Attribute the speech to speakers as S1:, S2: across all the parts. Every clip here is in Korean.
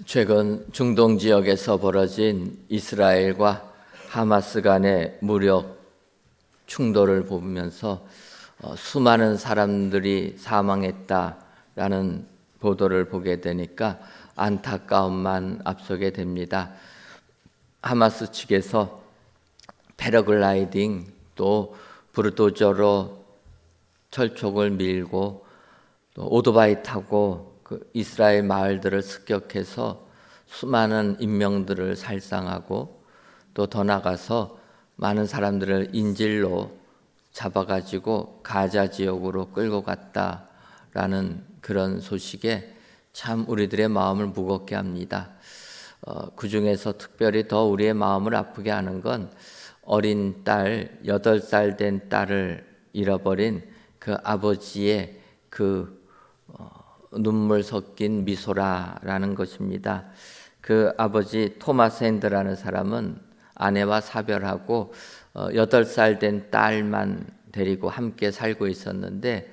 S1: 최근 중동 지역에서 벌어진 이스라엘과 하마스 간의 무력 충돌을 보면서 수많은 사람들이 사망했다라는 보도를 보게 되니까 안타까움만 앞서게 됩니다. 하마스 측에서 패러글라이딩 또 부르도저로 철촉을 밀고 또 오토바이 타고 그 이스라엘 마을들을 습격해서 수많은 인명들을 살상하고 또 더 나가서 많은 사람들을 인질로 잡아가지고 가자 지역으로 끌고 갔다라는 그런 소식에 참 우리들의 마음을 무겁게 합니다. 그 중에서 특별히 더 우리의 마음을 아프게 하는 건 어린 딸, 8살 된 딸을 잃어버린 그 아버지의 그 눈물 섞인 미소라라는 것입니다. 그 아버지 토마스 핸드라는 사람은 아내와 사별하고 8살 된 딸만 데리고 함께 살고 있었는데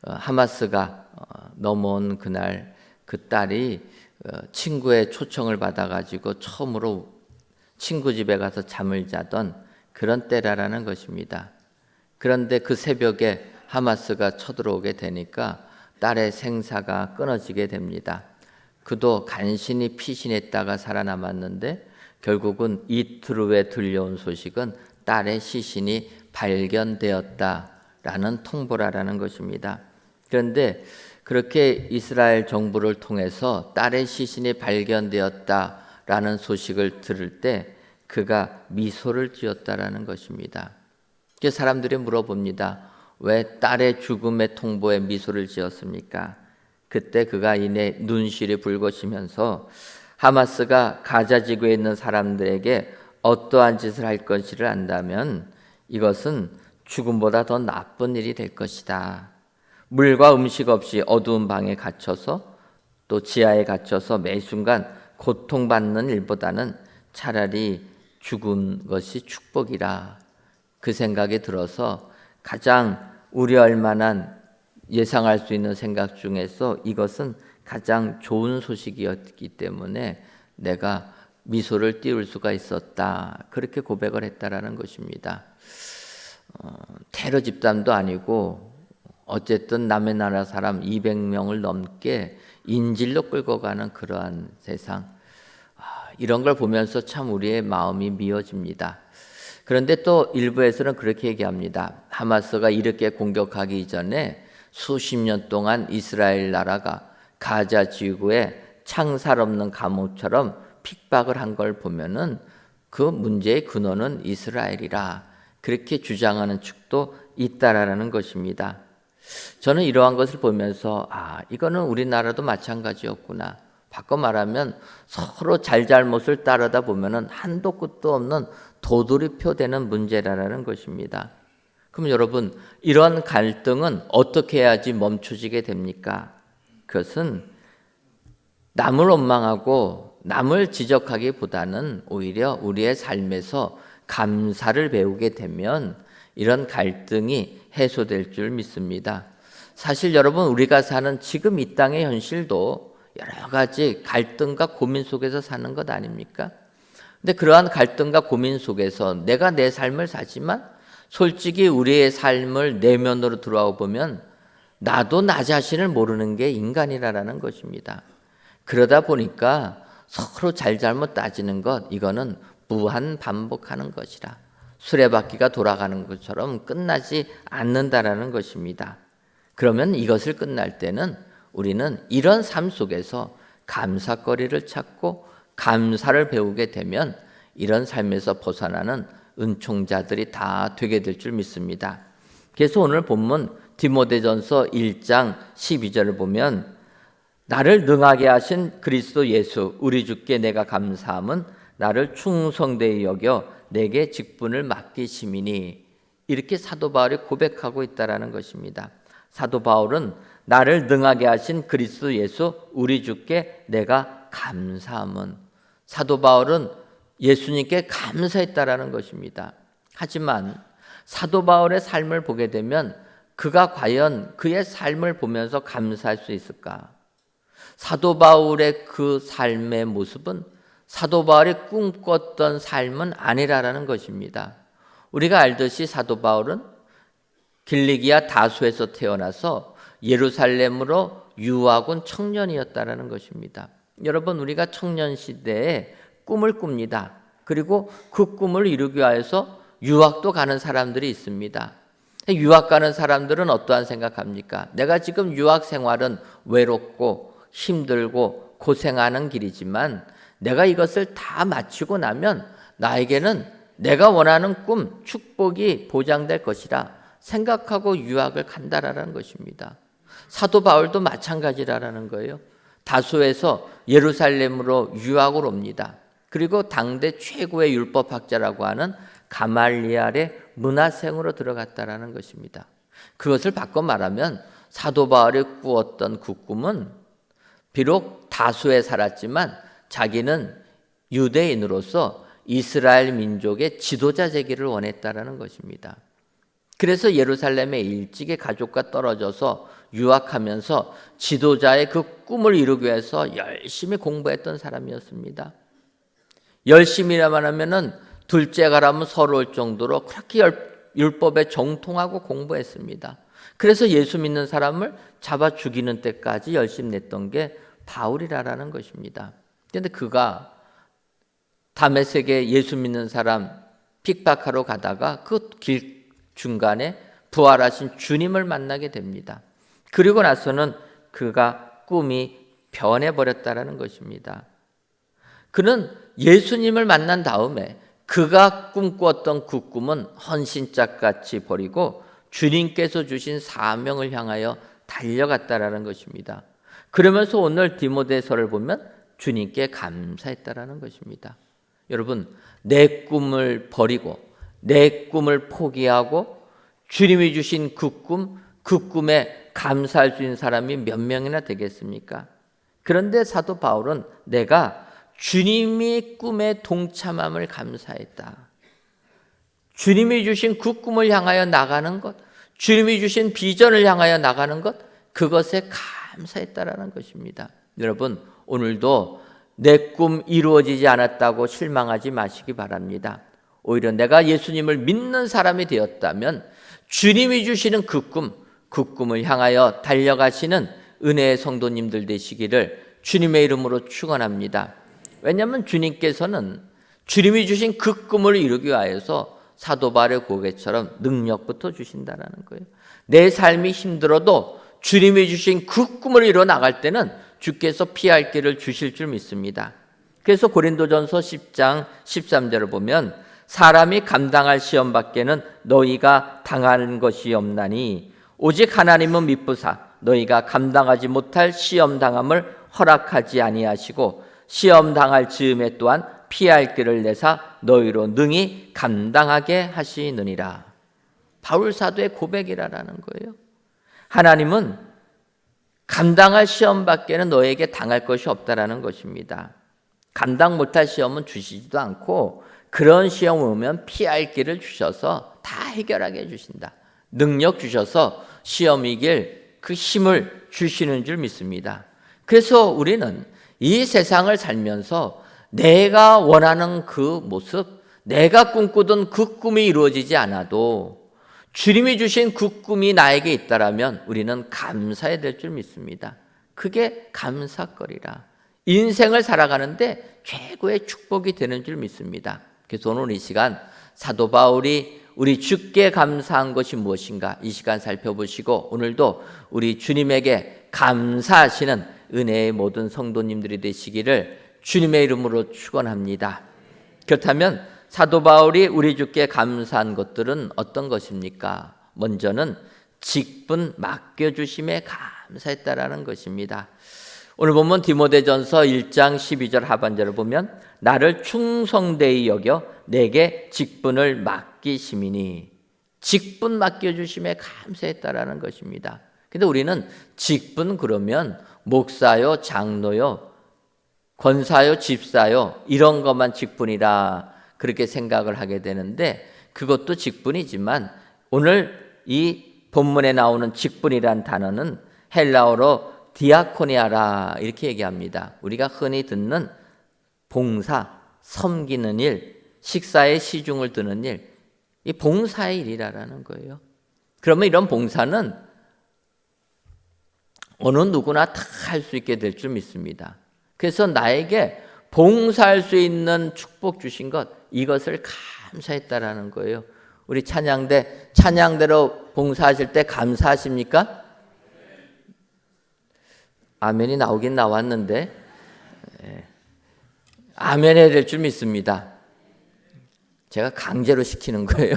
S1: 하마스가 넘어온 그날 그 딸이 친구의 초청을 받아가지고 처음으로 친구 집에 가서 잠을 자던 그런 때라는 것입니다. 그런데 그 새벽에 하마스가 쳐들어오게 되니까 딸의 생사가 끊어지게 됩니다. 그도 간신히 피신했다가 살아남았는데 결국은 이틀 후에 들려온 소식은 딸의 시신이 발견되었다라는 통보라는 것입니다. 그런데 그렇게 이스라엘 정부를 통해서 딸의 시신이 발견되었다라는 소식을 들을 때 그가 미소를 지었다라는 것입니다. 사람들이 물어봅니다. 왜 딸의 죽음의 통보에 미소를 지었습니까? 그때 그가 이내 눈시울이 붉어지면서 하마스가 가자 지구에 있는 사람들에게 어떠한 짓을 할 것을 안다면 이것은 죽음보다 더 나쁜 일이 될 것이다. 물과 음식 없이 어두운 방에 갇혀서 또 지하에 갇혀서 매 순간 고통받는 일보다는 차라리 죽은 것이 축복이라. 그 생각이 들어서 가장 우려할 만한 예상할 수 있는 생각 중에서 이것은 가장 좋은 소식이었기 때문에 내가 미소를 띄울 수가 있었다. 그렇게 고백을 했다라는 것입니다. 테러 집단도 아니고 어쨌든 남의 나라 사람 200명을 넘게 인질로 끌고 가는 그러한 세상. 이런 걸 보면서 참 우리의 마음이 미어집니다. 그런데 또 일부에서는 그렇게 얘기합니다. 하마스가 이렇게 공격하기 이전에 수십 년 동안 이스라엘 나라가 가자 지구에 창살 없는 감옥처럼 핍박을 한 걸 보면은 그 문제의 근원은 이스라엘이라 그렇게 주장하는 측도 있다라는 것입니다. 저는 이러한 것을 보면서 이거는 우리나라도 마찬가지였구나. 바꿔 말하면 서로 잘잘못을 따르다 보면은 한도 끝도 없는 도돌이표 되는 문제라는 것입니다. 그럼 여러분, 이런 갈등은 어떻게 해야지 멈춰지게 됩니까? 그것은 남을 원망하고 남을 지적하기보다는 오히려 우리의 삶에서 감사를 배우게 되면 이런 갈등이 해소될 줄 믿습니다. 사실 여러분, 우리가 사는 지금 이 땅의 현실도 여러 가지 갈등과 고민 속에서 사는 것 아닙니까? 근데 그러한 갈등과 고민 속에서 내가 내 삶을 사지만 솔직히 우리의 삶을 내면으로 들어와 보면 나도 나 자신을 모르는 게 인간이라는 것입니다. 그러다 보니까 서로 잘잘못 따지는 것, 이거는 무한 반복하는 것이라 수레바퀴가 돌아가는 것처럼 끝나지 않는다라는 것입니다. 그러면 이것을 끝날 때는 우리는 이런 삶 속에서 감사거리를 찾고 감사를 배우게 되면 이런 삶에서 벗어나는 은총자들이 다 되게 될 줄 믿습니다. 그래서 오늘 본문 디모데전서 1장 12절을 보면 나를 능하게 하신 그리스도 예수 우리 주께 내가 감사함은 나를 충성되이 여겨 내게 직분을 맡기심이니 이렇게 사도 바울이 고백하고 있다라는 것입니다. 사도 바울은 나를 능하게 하신 그리스도 예수 우리 주께 내가 감사함은 사도 바울은 예수님께 감사했다라는 것입니다. 하지만 사도 바울의 삶을 보게 되면 그가 과연 그의 삶을 보면서 감사할 수 있을까? 사도 바울의 그 삶의 모습은 사도 바울이 꿈꿨던 삶은 아니라는 것입니다. 우리가 알듯이 사도 바울은 길리기아 다수에서 태어나서 예루살렘으로 유학 온 청년이었다라는 것입니다. 여러분, 우리가 청년 시대에 꿈을 꿉니다. 그리고 그 꿈을 이루기 위해서 유학도 가는 사람들이 있습니다. 유학 가는 사람들은 어떠한 생각합니까? 내가 지금 유학 생활은 외롭고 힘들고 고생하는 길이지만 내가 이것을 다 마치고 나면 나에게는 내가 원하는 꿈, 축복이 보장될 것이라 생각하고 유학을 간다라는 것입니다. 사도 바울도 마찬가지라는 거예요. 다소에서 예루살렘으로 유학을 옵니다. 그리고 당대 최고의 율법학자라고 하는 가말리알의 문화생으로 들어갔다라는 것입니다. 그것을 바꿔 말하면 사도 바울이 꾸었던 그 꿈은 비록 다소에 살았지만 자기는 유대인으로서 이스라엘 민족의 지도자 되기를 원했다라는 것입니다. 그래서 예루살렘에 일찍이 가족과 떨어져서 유학하면서 지도자의 그 꿈을 이루기 위해서 열심히 공부했던 사람이었습니다. 열심히만 하면은 둘째 가라면 서러울 정도로 그렇게 율법에 정통하고 공부했습니다. 그래서 예수 믿는 사람을 잡아 죽이는 때까지 열심히 냈던 게 바울이라는 것입니다. 그런데 그가 다메섹에 예수 믿는 사람 픽박하러 가다가 그 길 중간에 부활하신 주님을 만나게 됩니다. 그리고 나서는 그가 꿈이 변해버렸다는 것입니다. 그는 예수님을 만난 다음에 그가 꿈꾸었던 그 꿈은 헌신짝같이 버리고 주님께서 주신 사명을 향하여 달려갔다라는 것입니다. 그러면서 오늘 디모데서를 보면 주님께 감사했다라는 것입니다. 여러분, 내 꿈을 버리고 내 꿈을 포기하고 주님이 주신 그 꿈에 감사할 수 있는 사람이 몇 명이나 되겠습니까? 그런데 사도 바울은 내가 주님이 꿈에 동참함을 감사했다. 주님이 주신 그 꿈을 향하여 나가는 것, 주님이 주신 비전을 향하여 나가는 것, 그것에 감사했다라는 것입니다. 여러분, 오늘도 내 꿈 이루어지지 않았다고 실망하지 마시기 바랍니다. 오히려 내가 예수님을 믿는 사람이 되었다면 주님이 주시는 그 꿈을 향하여 달려가시는 은혜의 성도님들 되시기를 주님의 이름으로 축원합니다. 왜냐하면 주님께서는 주님이 주신 그 꿈을 이루기 위해서 사도 바울의 고개처럼 능력부터 주신다는 거예요. 내 삶이 힘들어도 주님이 주신 그 꿈을 이뤄 나갈 때는 주께서 피할 길을 주실 줄 믿습니다. 그래서 고린도전서 10장 13절을 보면 사람이 감당할 시험 밖에는 너희가 당하는 것이 없나니 오직 하나님은 미쁘사 너희가 감당하지 못할 시험 당함을 허락하지 아니하시고 시험 당할 즈음에 또한 피할 길을 내사 너희로 능히 감당하게 하시느니라. 바울 사도의 고백이라는 거예요. 하나님은 감당할 시험 밖에는 너에게 당할 것이 없다라는 것입니다. 감당 못할 시험은 주시지도 않고 그런 시험 오면 피할 길을 주셔서 다 해결하게 해주신다. 능력 주셔서 시험 이길 그 힘을 주시는 줄 믿습니다. 그래서 우리는 이 세상을 살면서 내가 원하는 그 모습, 내가 꿈꾸던 그 꿈이 이루어지지 않아도 주님이 주신 그 꿈이 나에게 있다라면 우리는 감사해야 될 줄 믿습니다. 그게 감사거리라. 인생을 살아가는데 최고의 축복이 되는 줄 믿습니다. 그래서 오늘 이 시간 사도 바울이 우리 주께 감사한 것이 무엇인가 이 시간 살펴보시고 오늘도 우리 주님에게 감사하시는 은혜의 모든 성도님들이 되시기를 주님의 이름으로 축원합니다. 그렇다면 사도 바울이 우리 주께 감사한 것들은 어떤 것입니까? 먼저는 직분 맡겨주심에 감사했다라는 것입니다. 오늘 보면 디모데전서 1장 12절 하반절을 보면 나를 충성되이 여겨 내게 직분을 맡기심이니 직분 맡겨주심에 감사했다라는 것입니다. 근데 우리는 직분 그러면 목사요, 장로요, 권사요, 집사요 이런 것만 직분이라 그렇게 생각을 하게 되는데 그것도 직분이지만 오늘 이 본문에 나오는 직분이란 단어는 헬라어로 디아코니아라 이렇게 얘기합니다. 우리가 흔히 듣는 봉사, 섬기는 일, 식사에 시중을 두는 일, 이 봉사의 일이라는 거예요. 그러면 이런 봉사는 어느 누구나 다 할 수 있게 될 줄 믿습니다. 그래서 나에게 봉사할 수 있는 축복 주신 것, 이것을 감사했다라는 거예요. 우리 찬양대로 봉사하실 때 감사하십니까? 아멘이 나오긴 나왔는데 아멘 해야 될 줄 믿습니다. 제가 강제로 시키는 거예요.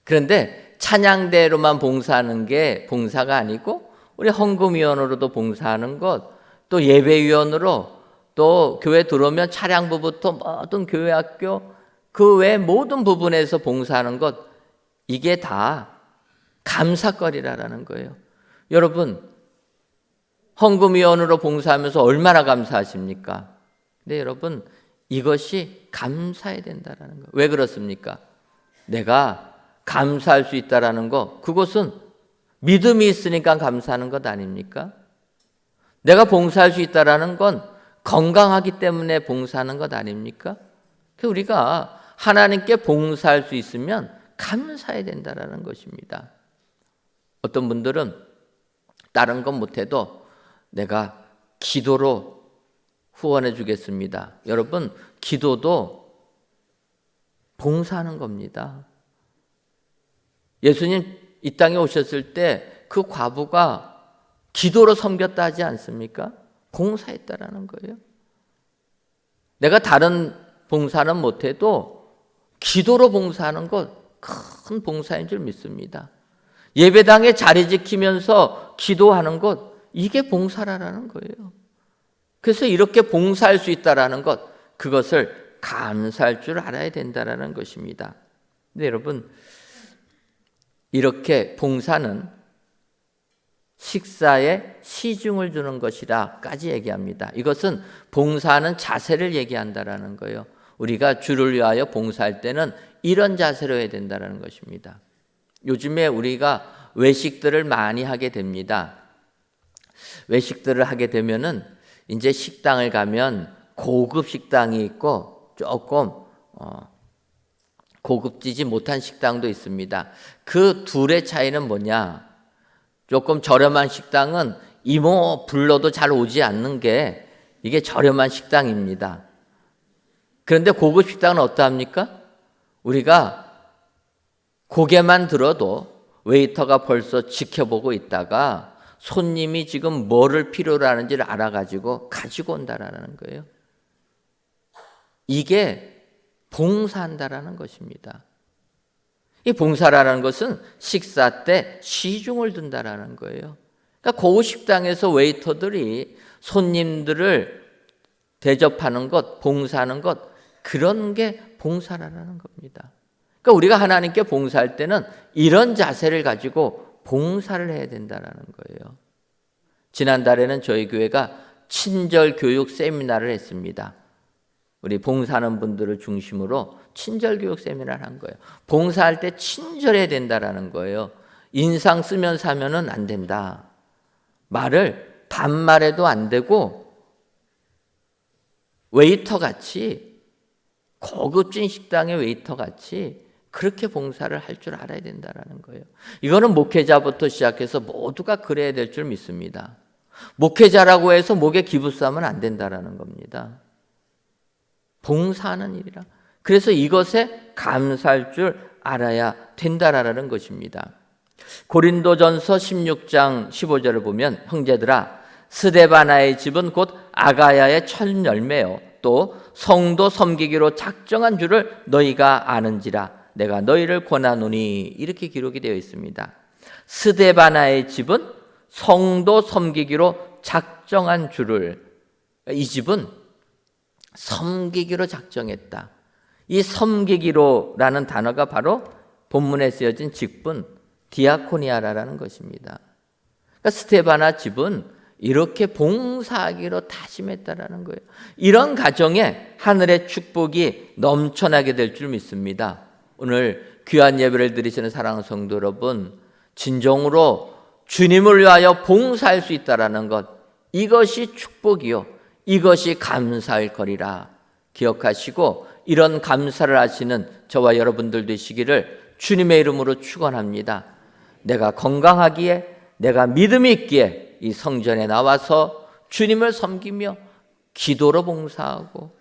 S1: 그런데 찬양대로만 봉사하는 게 봉사가 아니고 우리 헌금위원으로도 봉사하는 것, 또 예배위원으로, 또 교회 들어오면 차량부부터 모든 교회 학교 그 외 모든 부분에서 봉사하는 것, 이게 다 감사거리라는 거예요. 여러분, 헌금위원으로 봉사하면서 얼마나 감사하십니까? 근데 여러분, 이것이 감사해야 된다는 거예요. 왜 그렇습니까? 내가 감사할 수 있다는 거, 그것은 믿음이 있으니까 감사하는 것 아닙니까? 내가 봉사할 수 있다는 건 건강하기 때문에 봉사하는 것 아닙니까? 우리가 하나님께 봉사할 수 있으면 감사해야 된다는 것입니다. 어떤 분들은 다른 건 못해도 내가 기도로 후원해 주겠습니다. 여러분, 기도도 봉사하는 겁니다. 예수님 이 땅에 오셨을 때 그 과부가 기도로 섬겼다 하지 않습니까? 봉사했다라는 거예요. 내가 다른 봉사는 못해도 기도로 봉사하는 것 큰 봉사인 줄 믿습니다. 예배당에 자리 지키면서 기도하는 것, 이게 봉사라는 거예요. 그래서 이렇게 봉사할 수 있다라는 것, 그것을 감사할 줄 알아야 된다라는 것입니다. 근데 여러분, 이렇게 봉사는 식사에 시중을 두는 것이라까지 얘기합니다. 이것은 봉사하는 자세를 얘기한다라는 거예요. 우리가 주를 위하여 봉사할 때는 이런 자세로 해야 된다는 것입니다. 요즘에 우리가 외식들을 많이 하게 됩니다. 외식들을 하게 되면은 이제 식당을 가면 고급 식당이 있고 조금 고급지지 못한 식당도 있습니다. 그 둘의 차이는 뭐냐? 조금 저렴한 식당은 이모 불러도 잘 오지 않는 게 이게 저렴한 식당입니다. 그런데 고급 식당은 어떠합니까? 우리가 고개만 들어도 웨이터가 벌써 지켜보고 있다가 손님이 지금 뭐를 필요로 하는지를 알아가지고 가지고 온다라는 거예요. 이게 봉사한다라는 것입니다. 이 봉사라는 것은 식사 때 시중을 둔다라는 거예요. 그러니까 고급 식당에서 웨이터들이 손님들을 대접하는 것, 봉사하는 것, 그런 게 봉사라는 겁니다. 그러니까 우리가 하나님께 봉사할 때는 이런 자세를 가지고 봉사를 해야 된다는 거예요. 지난달에는 저희 교회가 친절 교육 세미나를 했습니다. 우리 봉사하는 분들을 중심으로 친절 교육 세미나를 한 거예요. 봉사할 때 친절해야 된다는 거예요. 인상 쓰면서 하면은 안 된다. 말을 반말해도 안 되고 웨이터 같이, 고급진 식당의 웨이터 같이 그렇게 봉사를 할 줄 알아야 된다는 거예요. 이거는 목회자부터 시작해서 모두가 그래야 될 줄 믿습니다. 목회자라고 해서 목에 기부 싸면 안 된다는 겁니다. 봉사하는 일이라. 그래서 이것에 감사할 줄 알아야 된다라는 것입니다. 고린도전서 16장 15절을 보면, 형제들아, 스데바나의 집은 곧 아가야의 첫 열매요 또 성도 섬기기로 작정한 줄을 너희가 아는지라 내가 너희를 권하노니, 이렇게 기록이 되어 있습니다. 스데바나의 집은 성도 섬기기로 작정한 줄을, 이 집은 섬기기로 작정했다. 이 섬기기로라는 단어가 바로 본문에 쓰여진 직분 디아코니아라는 것입니다. 그러니까 스데바나 집은 이렇게 봉사하기로 다짐했다라는 거예요. 이런 가정에 하늘의 축복이 넘쳐나게 될 줄 믿습니다. 오늘 귀한 예배를 드리시는 사랑하는 성도 여러분, 진정으로 주님을 위하여 봉사할 수 있다라는 것, 이것이 축복이요, 이것이 감사할 거리라 기억하시고 이런 감사를 하시는 저와 여러분들 되시기를 주님의 이름으로 축원합니다. 내가 건강하기에, 내가 믿음이 있기에 이 성전에 나와서 주님을 섬기며 기도로 봉사하고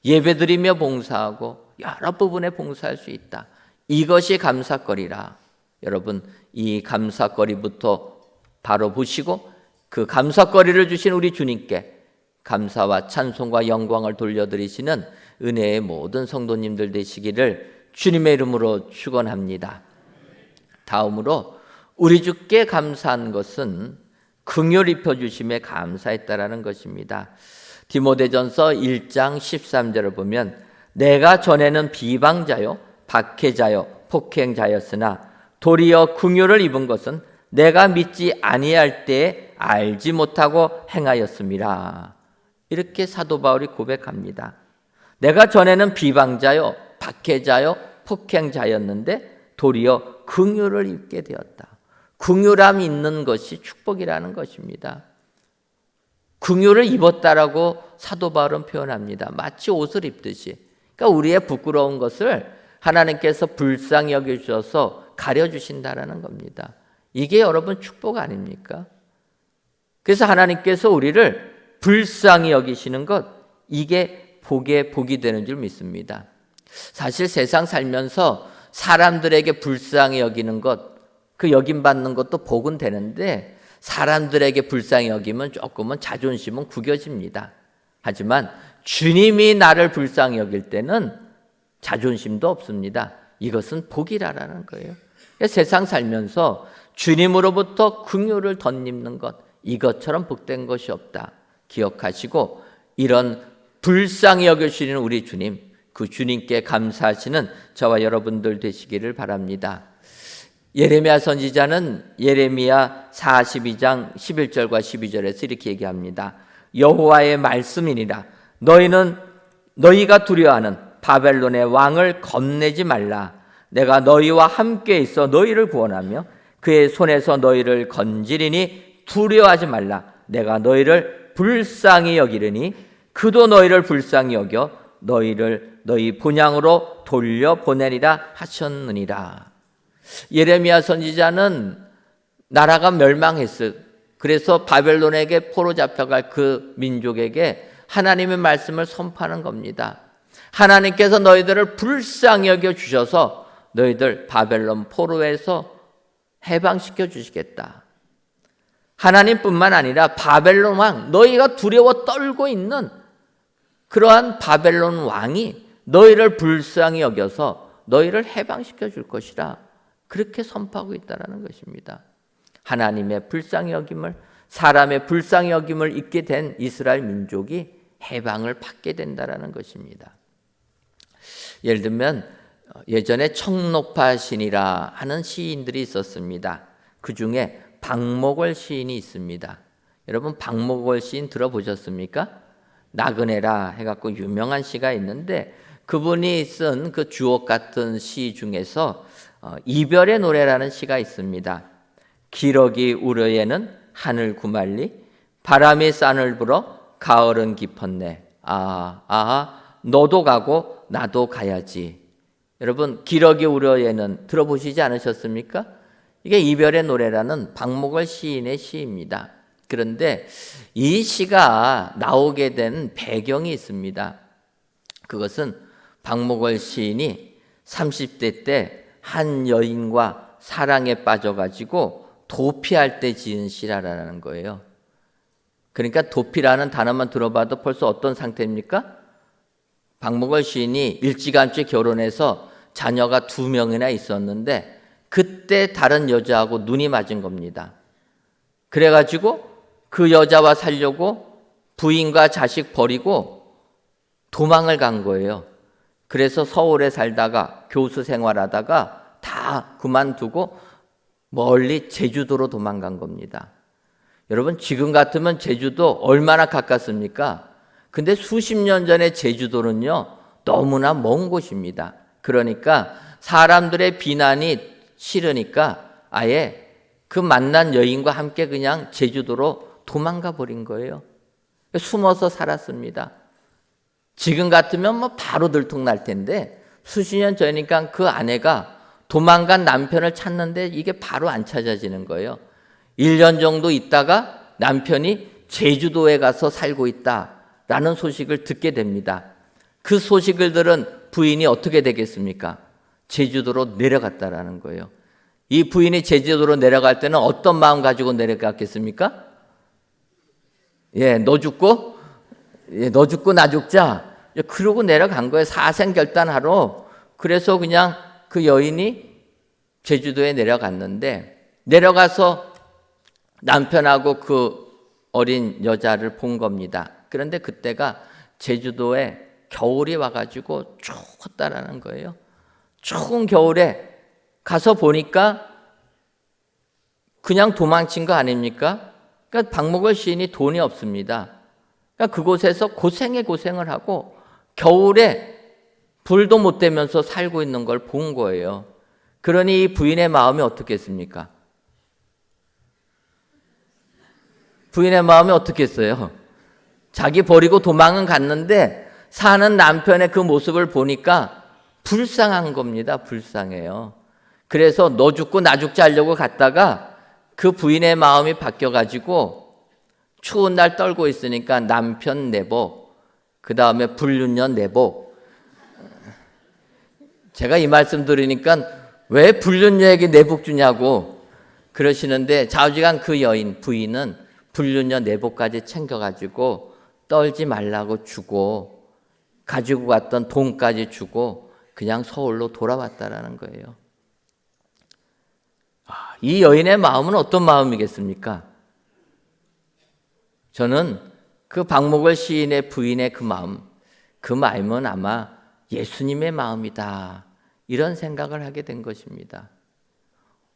S1: 예배드리며 봉사하고 여러 부분에 봉사할 수 있다. 이것이 감사거리라. 여러분, 이 감사거리부터 바로 보시고 그 감사거리를 주신 우리 주님께 감사와 찬송과 영광을 돌려드리시는 은혜의 모든 성도님들 되시기를 주님의 이름으로 축원합니다. 다음으로 우리 주께 감사한 것은 긍휼 입혀주심에 감사했다라는 것입니다. 디모데전서 1장 13절을 보면 내가 전에는 비방자요 박해자요 폭행자였으나 도리어 긍휼을 입은 것은 내가 믿지 아니할 때에 알지 못하고 행하였음이라. 이렇게 사도 바울이 고백합니다. 내가 전에는 비방자요 박해자요 폭행자였는데 도리어 긍휼을 입게 되었다. 긍휼함이 있는 것이 축복이라는 것입니다. 긍휼을 입었다라고 사도 바울은 표현합니다. 마치 옷을 입듯이. 그러니까 우리의 부끄러운 것을 하나님께서 불쌍히 여겨주셔서 가려주신다라는 겁니다. 이게 여러분 축복 아닙니까? 그래서 하나님께서 우리를 불쌍히 여기시는 것, 이게 복이 되는 줄 믿습니다. 사실 세상 살면서 사람들에게 불쌍히 여기는 것, 그 여김받는 것도 복은 되는데 사람들에게 불쌍히 여기면 조금은 자존심은 구겨집니다. 하지만 주님이 나를 불쌍히 여길 때는 자존심도 없습니다. 이것은 복이라는 거예요. 세상 살면서 주님으로부터 긍휼을 덧입는 것, 이것처럼 복된 것이 없다 기억하시고 이런 불쌍히 여겨주시는 우리 주님, 그 주님께 감사하시는 저와 여러분들 되시기를 바랍니다. 예레미야 선지자는 예레미야 42장 11절과 12절에서 이렇게 얘기합니다. 여호와의 말씀이니라. 너희가 두려워하는 바벨론의 왕을 겁내지 말라. 내가 너희와 함께 있어 너희를 구원하며 그의 손에서 너희를 건지리니 두려워하지 말라. 내가 너희를 불쌍히 여기리니 그도 너희를 불쌍히 여겨 너희를 너희 본향으로 돌려보내리라 하셨느니라. 예레미야 선지자는 나라가 멸망했어요. 그래서 바벨론에게 포로 잡혀갈 그 민족에게 하나님의 말씀을 선포하는 겁니다. 하나님께서 너희들을 불쌍히 여겨 주셔서 너희들 바벨론 포로에서 해방시켜 주시겠다. 하나님뿐만 아니라 바벨론 왕, 너희가 두려워 떨고 있는 그러한 바벨론 왕이 너희를 불쌍히 여겨서 너희를 해방시켜 줄 것이라 그렇게 선포하고 있다는 것입니다. 하나님의 불쌍히 여김을, 사람의 불쌍히 여김을 입게 된 이스라엘 민족이 해방을 받게 된다는 것입니다. 예를 들면 예전에 청록파 신이라 하는 시인들이 있었습니다. 그 중에 박목월 시인이 있습니다. 여러분 박목월 시인 들어보셨습니까? 나그네라 해갖고 유명한 시가 있는데 그분이 쓴 그 주옥 같은 시 중에서 이별의 노래라는 시가 있습니다. 기러기 우려에는 하늘 구말리 바람이 싼을 불어 가을은 깊었네. 너도 가고 나도 가야지. 여러분 기러기 우려에는 들어보시지 않으셨습니까? 이게 이별의 노래라는 박목월 시인의 시입니다. 그런데 이 시가 나오게 된 배경이 있습니다. 그것은 박목월 시인이 30대 때 한 여인과 사랑에 빠져가지고 도피할 때 지은 시라는 거예요. 그러니까 도피라는 단어만 들어봐도 벌써 어떤 상태입니까? 박목월 시인이 일찌감치 결혼해서 자녀가 2명이나 있었는데 그때 다른 여자하고 눈이 맞은 겁니다. 그래가지고 그 여자와 살려고 부인과 자식 버리고 도망을 간 거예요. 그래서 서울에 살다가 교수 생활하다가 다 그만두고 멀리 제주도로 도망간 겁니다. 여러분 지금 같으면 제주도 얼마나 가깝습니까? 근데 수십 년 전에 제주도는요 너무나 먼 곳입니다. 그러니까 사람들의 비난이 싫으니까 아예 그 만난 여인과 함께 그냥 제주도로 도망가 버린 거예요. 숨어서 살았습니다. 지금 같으면 뭐 바로 들통날 텐데 수십 년 전이니까 그 아내가 도망간 남편을 찾는데 이게 바로 안 찾아지는 거예요. 1년 정도 있다가 남편이 제주도에 가서 살고 있다라는 소식을 듣게 됩니다. 그 소식을 들은 부인이 어떻게 되겠습니까? 제주도로 내려갔다라는 거예요. 이 부인이 제주도로 내려갈 때는 어떤 마음 가지고 내려갔겠습니까? 너 죽고 나 죽자. 그러고 내려간 거예요. 사생결단하러. 그래서 그냥 그 여인이 제주도에 내려갔는데 내려가서 남편하고 그 어린 여자를 본 겁니다. 그런데 그때가 제주도에 겨울이 와가지고 추웠다라는 거예요. 추운 겨울에 가서 보니까 그냥 도망친 거 아닙니까? 그러니까 박목월 시인이 돈이 없습니다. 그러니까 그곳에서 고생을 하고 겨울에 불도 못 대면서 살고 있는 걸 본 거예요. 그러니 이 부인의 마음이 어떻겠습니까? 부인의 마음이 어떻겠어요? 자기 버리고 도망은 갔는데 사는 남편의 그 모습을 보니까 불쌍한 겁니다. 불쌍해요. 그래서 너 죽고 나 죽자 하려고 갔다가 그 부인의 마음이 바뀌어가지고 추운 날 떨고 있으니까 남편 내복, 그 다음에 불륜녀 내복. 제가 이 말씀 들으니까 왜 불륜녀에게 내복 주냐고 그러시는데 좌우지간 그 여인, 부인은 불륜녀 내복까지 챙겨가지고 떨지 말라고 주고 가지고 갔던 돈까지 주고 그냥 서울로 돌아왔다라는 거예요. 이 여인의 마음은 어떤 마음이겠습니까? 저는 그 박목월 시인의 부인의 그 마음은 아마 예수님의 마음이다. 이런 생각을 하게 된 것입니다.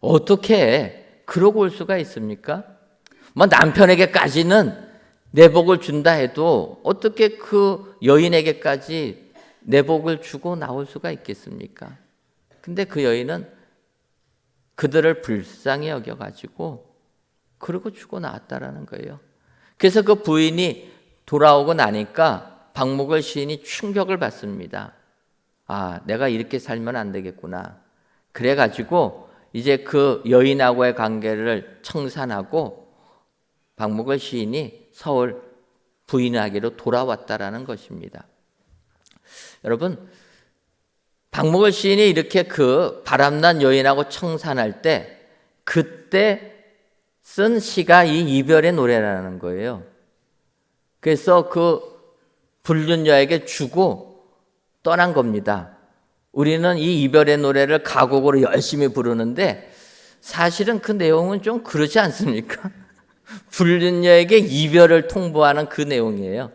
S1: 어떻게 그러고 올 수가 있습니까? 뭐 남편에게까지는 내복을 준다 해도 어떻게 그 여인에게까지 내복을 주고 나올 수가 있겠습니까? 근데 그 여인은 그들을 불쌍히 여겨가지고 그러고 주고 나왔다라는 거예요. 그래서 그 부인이 돌아오고 나니까 박목월 시인이 충격을 받습니다. 내가 이렇게 살면 안 되겠구나. 그래가지고 이제 그 여인하고의 관계를 청산하고 박목월 시인이 서울 부인에게로 돌아왔다라는 것입니다. 여러분, 박목월 시인이 이렇게 그 바람난 여인하고 청산할 때 그때 쓴 시가 이 이별의 노래라는 거예요. 그래서 그 불륜녀에게 주고 떠난 겁니다. 우리는 이 이별의 노래를 가곡으로 열심히 부르는데 사실은 그 내용은 좀 그렇지 않습니까? 불륜녀에게 이별을 통보하는 그 내용이에요.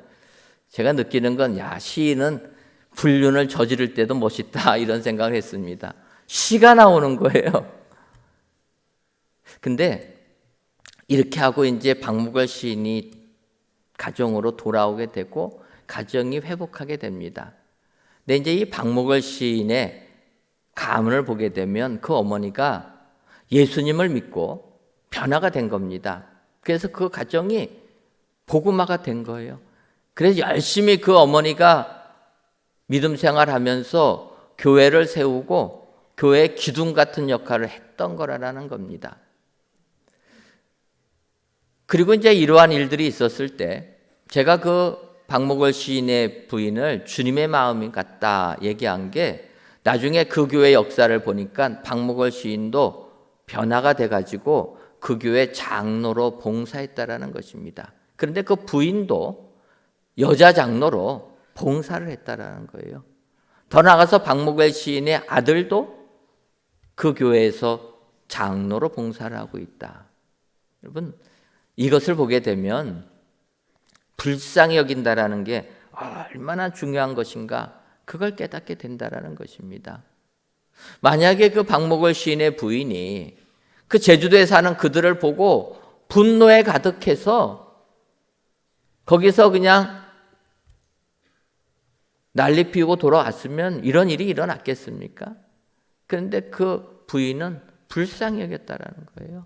S1: 제가 느끼는 건 시인은 불륜을 저지를 때도 멋있다 이런 생각을 했습니다. 시가 나오는 거예요. 근데 이렇게 하고 이제 박목월 시인이 가정으로 돌아오게 되고 가정이 회복하게 됩니다. 근데 이제 이 박목월 시인의 가문을 보게 되면 그 어머니가 예수님을 믿고 변화가 된 겁니다. 그래서 그 가정이 복음화가 된 거예요. 그래서 열심히 그 어머니가 믿음 생활하면서 교회를 세우고 교회의 기둥 같은 역할을 했던 거라는 겁니다. 그리고 이제 이러한 일들이 있었을 때 제가 그 박목월 시인의 부인을 주님의 마음이 같다 얘기한 게 나중에 그 교회 역사를 보니까 박목월 시인도 변화가 돼가지고 그 교회 장로로 봉사했다라는 것입니다. 그런데 그 부인도 여자 장로로 봉사를 했다라는 거예요. 더 나아가서 박목월 시인의 아들도 그 교회에서 장로로 봉사를 하고 있다. 여러분, 이것을 보게 되면 불쌍히 여긴다라는 게 얼마나 중요한 것인가 그걸 깨닫게 된다라는 것입니다. 만약에 그 박목월 시인의 부인이 그 제주도에 사는 그들을 보고 분노에 가득해서 거기서 그냥 난리 피우고 돌아왔으면 이런 일이 일어났겠습니까? 그런데 그 부인은 불쌍히 여겼다라는 거예요.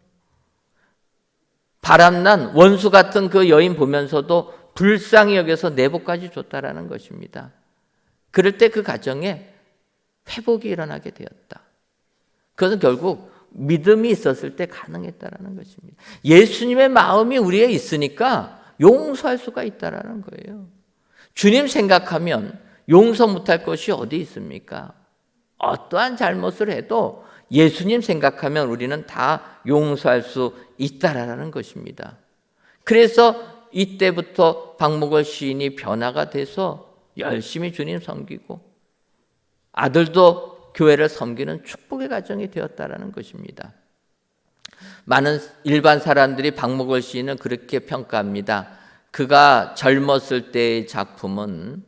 S1: 바람난 원수 같은 그 여인 보면서도 불쌍히 여겨서 내복까지 줬다라는 것입니다. 그럴 때 그 가정에 회복이 일어나게 되었다. 그것은 결국 믿음이 있었을 때 가능했다라는 것입니다. 예수님의 마음이 우리에 있으니까 용서할 수가 있다라는 거예요. 주님 생각하면 용서 못할 것이 어디 있습니까? 어떠한 잘못을 해도 예수님 생각하면 우리는 다 용서할 수 있다라는 것입니다. 그래서 이때부터 박목월 시인이 변화가 돼서 열심히 주님 섬기고 아들도 교회를 섬기는 축복의 가정이 되었다라는 것입니다. 많은 일반 사람들이 박목월 시인은 그렇게 평가합니다. 그가 젊었을 때의 작품은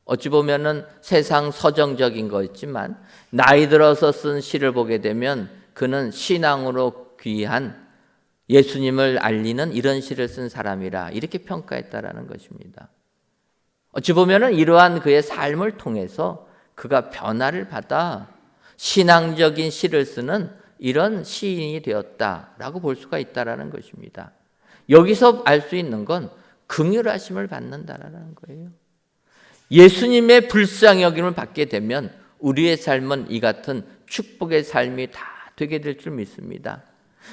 S1: 어찌 보면은 세상 서정적인 거였지만 나이 들어서 쓴 시를 보게 되면 그는 신앙으로 귀한 예수님을 알리는 이런 시를 쓴 사람이라 이렇게 평가했다라는 것입니다. 어찌 보면은 이러한 그의 삶을 통해서 그가 변화를 받아 신앙적인 시를 쓰는 이런 시인이 되었다라고 볼 수가 있다라는 것입니다. 여기서 알 수 있는 건 긍휼하심을 받는다라는 거예요. 예수님의 불쌍히 여김을 받게 되면 우리의 삶은 이 같은 축복의 삶이 다 되게 될 줄 믿습니다.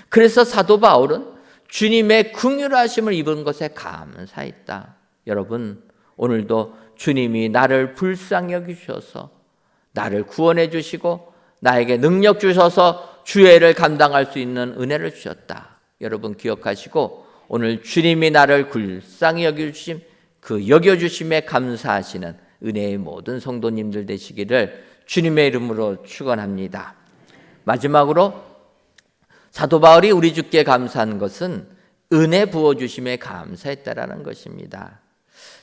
S1: 그래서 사도 바울은 주님의 긍휼하심을 입은 것에 감사했다. 여러분, 오늘도 주님이 나를 불쌍히 여기셔서 나를 구원해 주시고 나에게 능력 주셔서 주애를 감당할 수 있는 은혜를 주셨다. 여러분 기억하시고 오늘 주님이 나를 불쌍히 여겨주심, 그 여겨주심에 감사하시는 은혜의 모든 성도님들 되시기를 주님의 이름으로 축원합니다. 마지막으로 사도 바울이 우리 주께 감사한 것은 은혜 부어주심에 감사했다라는 것입니다.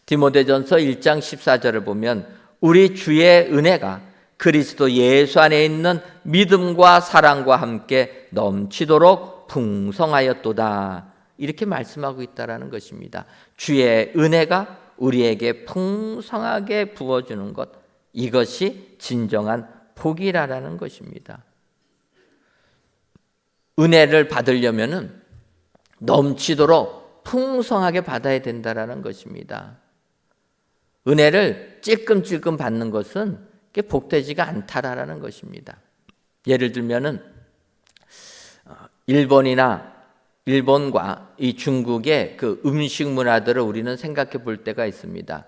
S1: 디모데전서 1장 14절을 보면 우리 주의 은혜가 그리스도 예수 안에 있는 믿음과 사랑과 함께 넘치도록 풍성하였도다. 이렇게 말씀하고 있다라는 것입니다. 주의 은혜가 우리에게 풍성하게 부어주는 것, 이것이 진정한 복이라는 것입니다. 은혜를 받으려면은 넘치도록 풍성하게 받아야 된다라는 것입니다. 은혜를 찔끔찔끔 받는 것은 복되지가 않다라는 것입니다. 예를 들면은 일본과 이 중국의 그 음식 문화들을 우리는 생각해 볼 때가 있습니다.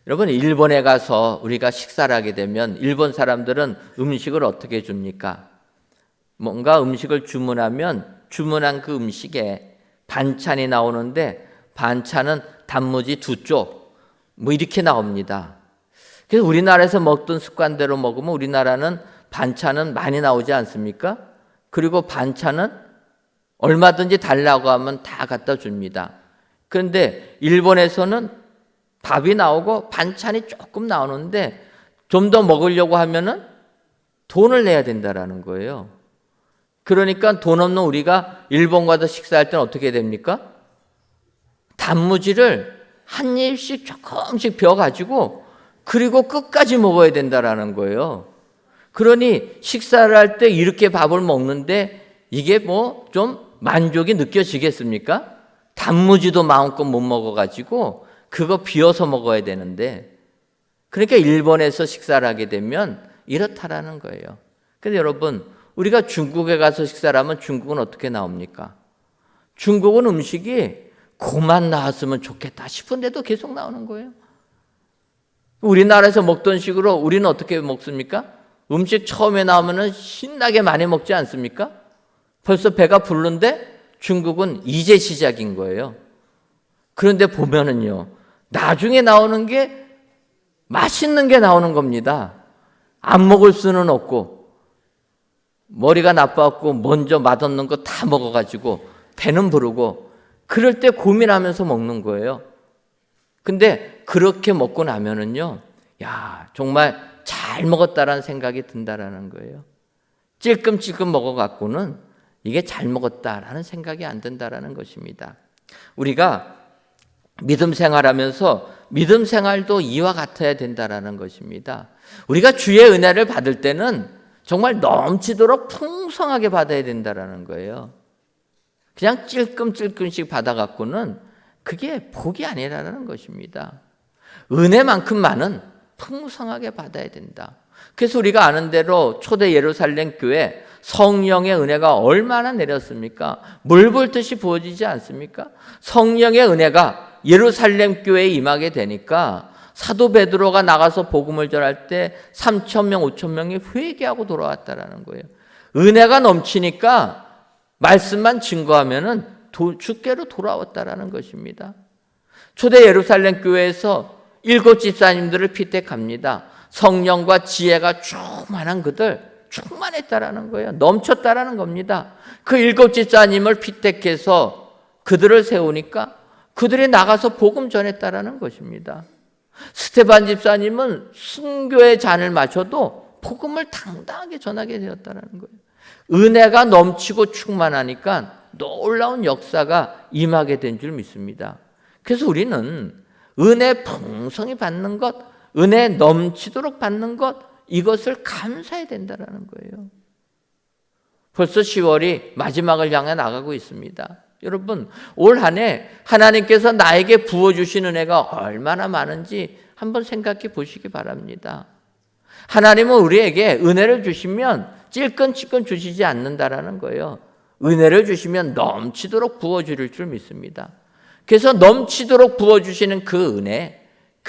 S1: 여러분, 일본에 가서 우리가 식사를 하게 되면 일본 사람들은 음식을 어떻게 줍니까? 뭔가 음식을 주문하면 주문한 그 음식에 반찬이 나오는데 반찬은 단무지 2쪽 뭐 이렇게 나옵니다. 그래서 우리나라에서 먹던 습관대로 먹으면 우리나라는 반찬은 많이 나오지 않습니까? 그리고 반찬은 얼마든지 달라고 하면 다 갖다 줍니다. 그런데 일본에서는 밥이 나오고 반찬이 조금 나오는데 좀 더 먹으려고 하면은 돈을 내야 된다라는 거예요. 그러니까 돈 없는 우리가 일본 가서 식사할 때는 어떻게 됩니까? 단무지를 한 입씩 조금씩 벼가지고 그리고 끝까지 먹어야 된다라는 거예요. 그러니 식사를 할 때 이렇게 밥을 먹는데 이게 뭐 좀 만족이 느껴지겠습니까? 단무지도 마음껏 못 먹어가지고 그거 비워서 먹어야 되는데, 그러니까 일본에서 식사를 하게 되면 이렇다라는 거예요. 근데 여러분, 우리가 중국에 가서 식사를 하면 중국은 어떻게 나옵니까? 중국은 음식이 그만 나왔으면 좋겠다 싶은데도 계속 나오는 거예요. 우리나라에서 먹던 식으로 우리는 어떻게 먹습니까? 음식 처음에 나오면 신나게 많이 먹지 않습니까? 벌써 배가 부른데 중국은 이제 시작인 거예요. 그런데 보면은요, 나중에 나오는 게 맛있는 게 나오는 겁니다. 안 먹을 수는 없고 머리가 나빠갖고 먼저 맛없는 거 다 먹어가지고 배는 부르고 그럴 때 고민하면서 먹는 거예요. 근데 그렇게 먹고 나면은요, 야, 정말 잘 먹었다라는 생각이 든다라는 거예요. 찔끔찔끔 먹어갖고는 이게 잘 먹었다라는 생각이 안 든다라는 것입니다. 우리가 믿음 생활하면서 믿음 생활도 이와 같아야 된다라는 것입니다. 우리가 주의 은혜를 받을 때는 정말 넘치도록 풍성하게 받아야 된다라는 거예요. 그냥 찔끔찔끔씩 받아갖고는 그게 복이 아니라는 것입니다. 은혜만큼만은 풍성하게 받아야 된다. 그래서 우리가 아는 대로 초대 예루살렘 교회 성령의 은혜가 얼마나 내렸습니까? 물 붓듯이 부어지지 않습니까? 성령의 은혜가 예루살렘 교회에 임하게 되니까 사도 베드로가 나가서 복음을 전할 때 3,000명, 5,000명이 회개하고 돌아왔다라는 거예요. 은혜가 넘치니까 말씀만 증거하면은 주께로 돌아왔다라는 것입니다. 초대 예루살렘 교회에서 7 집사님들을 피택합니다. 성령과 지혜가 충만한 그들, 충만했다라는 거예요. 넘쳤다라는 겁니다. 그 7 집사님을 피택해서 그들을 세우니까 그들이 나가서 복음 전했다라는 것입니다. 스데반 집사님은 순교의 잔을 마셔도 복음을 당당하게 전하게 되었다라는 거예요. 은혜가 넘치고 충만하니까 놀라운 역사가 임하게 된 줄 믿습니다. 그래서 우리는 은혜 풍성히 받는 것, 은혜 넘치도록 받는 것, 이것을 감사해야 된다는 거예요. 벌써 10월이 마지막을 향해 나가고 있습니다. 여러분, 올 한 해 하나님께서 나에게 부어주신 은혜가 얼마나 많은지 한번 생각해 보시기 바랍니다. 하나님은 우리에게 은혜를 주시면 찔끔찔끔 주시지 않는다라는 거예요. 은혜를 주시면 넘치도록 부어주실 줄 믿습니다. 그래서 넘치도록 부어주시는 그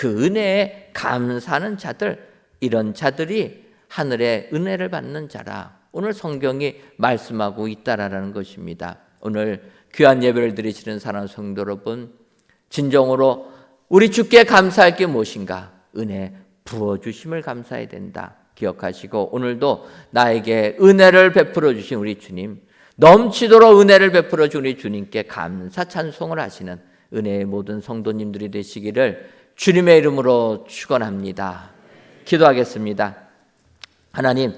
S1: 은혜에 감사하는 자들, 이런 자들이 하늘의 은혜를 받는 자라 오늘 성경이 말씀하고 있다라는 것입니다. 오늘 귀한 예배를 드리시는 사랑하는 성도 여러분, 진정으로 우리 주께 감사할 게 무엇인가? 은혜 부어주심을 감사해야 된다. 기억하시고 오늘도 나에게 은혜를 베풀어 주신 우리 주님, 넘치도록 은혜를 베풀어 준 우리 주님께 감사 찬송을 하시는 은혜의 모든 성도님들이 되시기를 주님의 이름으로 축원합니다. 기도하겠습니다. 하나님,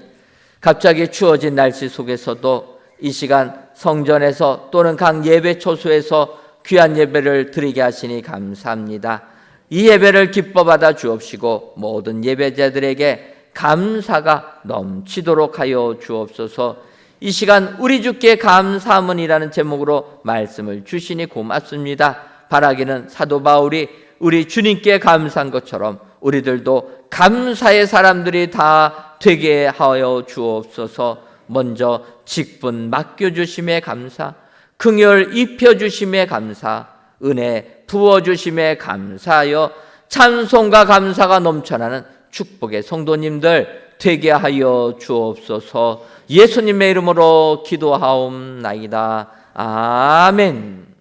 S1: 갑자기 추워진 날씨 속에서도 이 시간 성전에서 또는 각 예배 초소에서 귀한 예배를 드리게 하시니 감사합니다. 이 예배를 기뻐 받아 주옵시고 모든 예배자들에게 감사가 넘치도록 하여 주옵소서. 이 시간 우리 주께 감사함은이라는 제목으로 말씀을 주시니 고맙습니다. 바라기는 사도 바울이 우리 주님께 감사한 것처럼 우리들도 감사의 사람들이 다 되게 하여 주옵소서. 먼저 직분 맡겨주심에 감사, 긍휼 입혀주심에 감사, 은혜 부어주심에 감사하여 찬송과 감사가 넘쳐나는 축복의 성도님들 되게 하여 주옵소서. 예수님의 이름으로 기도하옵나이다. 아멘.